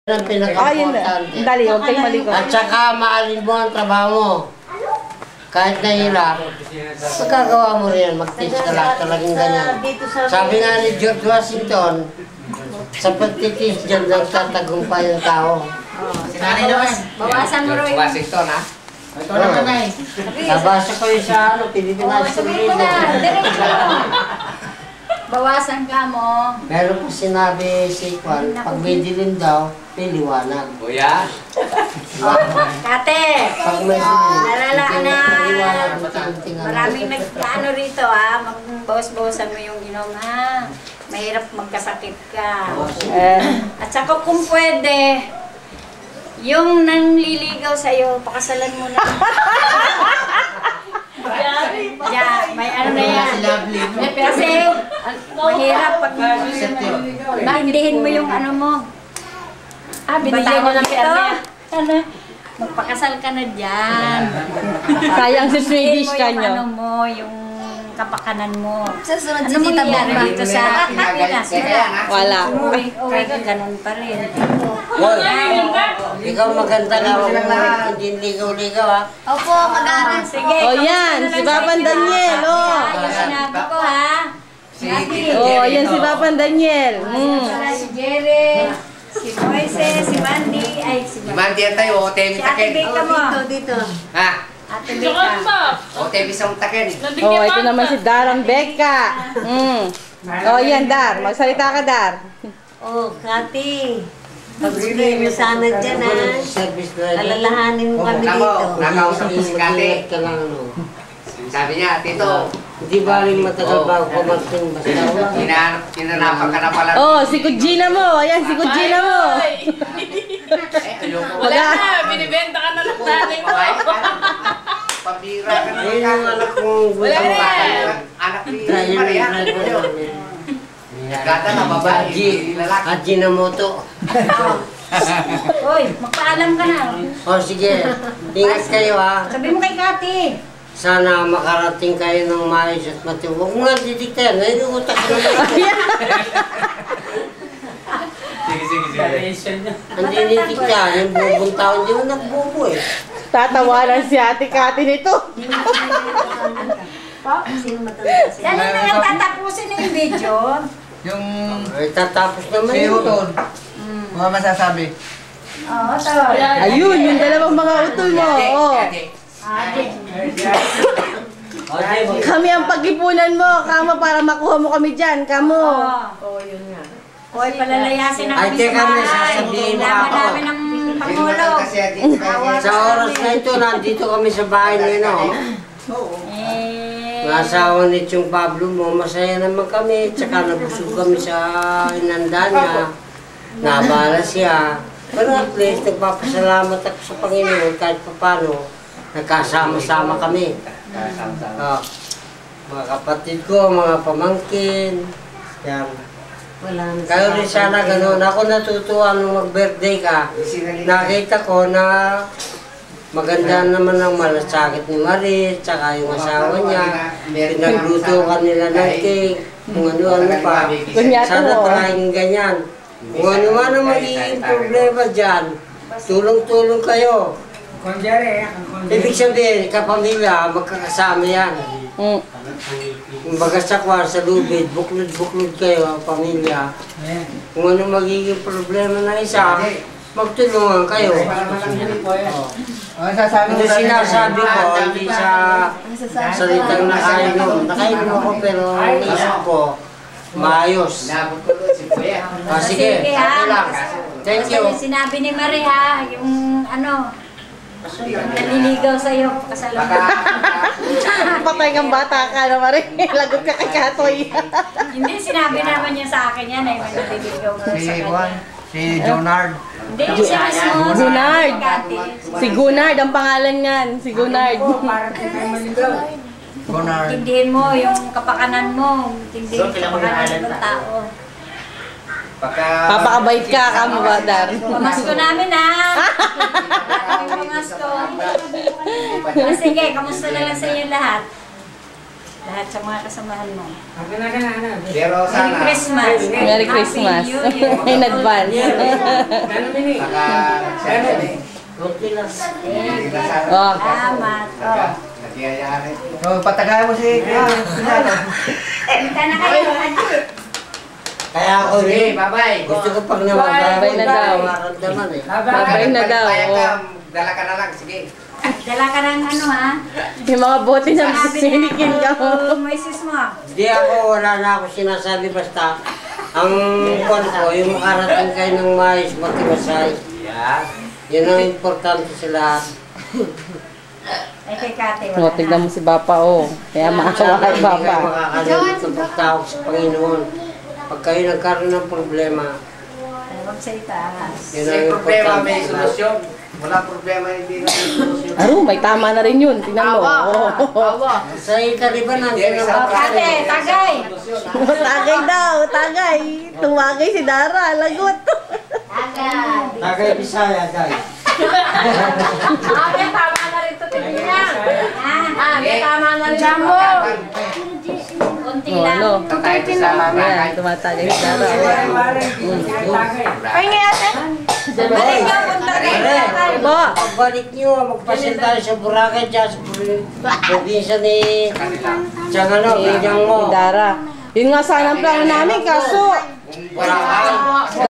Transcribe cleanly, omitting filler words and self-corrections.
Ang pinaka-importante. Dali, huwag kayong maligo. At saka maalin mo ang trabaho mo. Kahit nahirap, magagawa mo rin. Mag-teach ka lang talagang ganyan. Sabi nga ni George Washington, sa pagtiteach dyan nagtatagumpay ang tao. Sinanay naman. Bawasan mo rin. George Washington, ha? Ito na ka na eh. Nabasa ko yun sa Pilipinas. Sabihin mo na. Diretso. Bawasan ka mo. Meron po sinabi si Kwan, pag may dilim daw, may liwanag. Kuya? Kate, Pag may dilim, nalala ka na. maliwanag, matingting-tingnan. Maraming nag-ano rito ha. Magbawas-bawasan mo yung inom ha. Mahirap magkasakit ka. At saka kung pwede, yung nangliligaw sa'yo, pakasalan mo na. May ano na yan. Kasi mahirap pag naintindihin mo yung ano mo. Binigyan mo ng pera. Magpakasal ka na dyan. Sayang si Swedish ka nyo. Ano mo, yung kapakanan mo. Susunod Ano si Tita mangyayari Bomba. dito sa Pinas? Wala. Uwi ka, ganun pa rin. Hoy, ikaw maganda ka, huwag mo hindi ligaw-ligaw ha. Opo, mag-aaral. Sige. Oh, yan. Si Papan Daniel. Oh. Yung sinabi ko ha. Oh, yan si Papan Daniel. Si Jerry, si Moises, si Mandy, ay si Mandy yan tayo, o tebi Si Ate takin. Beka mo. Dito. Ha? Ate Beka. O tebi sa takin. Oh, ito naman si Darang Becca. Oh, yan, Dar. Magsalita ka, Dar. Oh, Kati. Pagbigay mo sana dyan ha. Service driver. Alalahanin mo kami dito. Nakausap ko si Kate. Mag-ingat ka lang, no? Sabi niya, Tito, Hindi ba rin matagal bago kumating basta wala? hinanapan ka na pala. Oh, si Kujina mo. Ayan, si Kujina mo. Wala na, binibenta ka na ng nanay mo. Pabira ka na Ayun yung anak kong Wala na. Anak ni Ayun Maria. yung driver namin. Gata na babae, lalaki. Ajinomoto. Uy, magpaalam ka na. O sige, ingat kayo ha. Sabi mo kay Kati. Sana makarating kayo ng maayos at matiwag. Huwag mo nga didiktayan, nainuutak ko naman. Sige. Hindi didiktayan, yung bubong tao, hindi mo nagbubo eh. Tatawanan si Ate Kati nito. Sino matanda siya? Yan na nga tatapusin na yung video. Yung Ay, tatapos naman si yun. Utol, mga masasabi. Oo, tawag. Ayun, yung dalawang mga utol mo. Oh. Kami ang pag-ipunan mo. Kamo para makuha mo kami dyan. Kamo. Oo, yun nga. Hoy, palalayasin na Ay, kami teka, sa may bahay. sasabihin pa Kailangan ako. namin ng Pangulo. Sa oras na ito, nandito kami sa bahay niyo, no? Nasawa ni Chong Pablo mo, masaya naman kami. Tsaka nabusog kami sa inanda niya. Nabala siya. Pero at least, nagpapasalamat ako sa Panginoon kahit papano. Nagkasama-sama kami. Mga kapatid ko, mga pamangkin. Yan. Wala na. Kayo rin sana gano'n. Ako natutuwa nung mag-birthday ka. Nakita ko na maganda naman ang malasakit ni Marie, tsaka yung asawa niya. Pinagluto ka nila ng cake, kung ano-ano pa. Sana trying ganyan. Kung ano man ang magiging problema dyan, tulong-tulong kayo. Ibig sabihin, kapamilya, magkakasama yan. Kumbaga sa kwan, sa lubid, buklod-buklod kayo, pamilya. Kung ano magiging problema ng isa, magtulungan kayo. Hindi sinasabi ko, hindi sa salitang nakainom. Nakainom ako pero ang isip ko, maayos. Sige, okay lang. Thank you. Kasi sinabi ni Marie ha, yung ano, naliligaw sa'yo, kasalamat. Patay kang bata ka na Marie. Lagot ka kay Katoy. Hindi, sinabi naman niya sa akin yan, ay may naliligaw ka sa kanya. Si Jonard. Hindi, siya mismo. Gunard. Kati. Si Gunard, ang pangalan niyan. Si Gunard. Jonard. Tindihin mo yung kapakanan mo. Tindihin yung kapakanan ng tao. Papakabait ka, kamo ba, Dar? Pamasko namin ha. Pamasko. Sige, kamusta na lang sa inyo lahat? Lahat sa mga kasamahan mo. Pero Merry sana, Christmas. Merry Christmas. Happy New Year. In advance. naka-nagsabi eh. Kunti lang. Hindi na sana. Oh. Salamat. Oh. Nagkiyayari. Patagayan mo si Pinano. Punta na kayo. Kaya ako Sige, rin, bye-bye. gusto ko pag namagawa, Bye na daw. maramdaman eh. Babay na daw. Oh. Dala ka na lang, sige. Dala ka ng ano ha? Yung mga bote na sinikin ka mo. May sis mo. Di ako, wala na ako sinasabi basta ang kwan ko, yung makarating kayo ng mais, matiwasay. Yan. Yun ang importante sa lahat. Ay kay Kate. Oh, tignan mo si Papa, oh. Kaya maawa kay Hindi kayo Papa. makakalimot ng pagtawag sa Panginoon. Pag kayo nagkaroon ng problema, Huwag sa itaas. yun May ang problema, importante may sa lahat. solusyon. Wala problema, hindi na may solusyon. Aro, may tama na rin yun. Tingnan mo. Oh. Sa Italiban, nandiyan ang Oh, Kate, tagay. Tagay daw, tagay. Tumagay si Dara, lagot. Tagay. Tagay Bisaya, guys. Ate, tama na rin ito. Tingin niya. Ate, tama na rin. Jambo. Kunti Oh, lang. no. Tayo sa mga Ayan, tumatagay si Dara. Ay, nga ate. Balik ka, punta kayo. Po. Pagbalik nyo, magpasil tayo sa Boracay, dyan sa probinsya ni Tiangano, bidyang mo. Dara. Yun nga sana ang plano namin, kaso Boracay.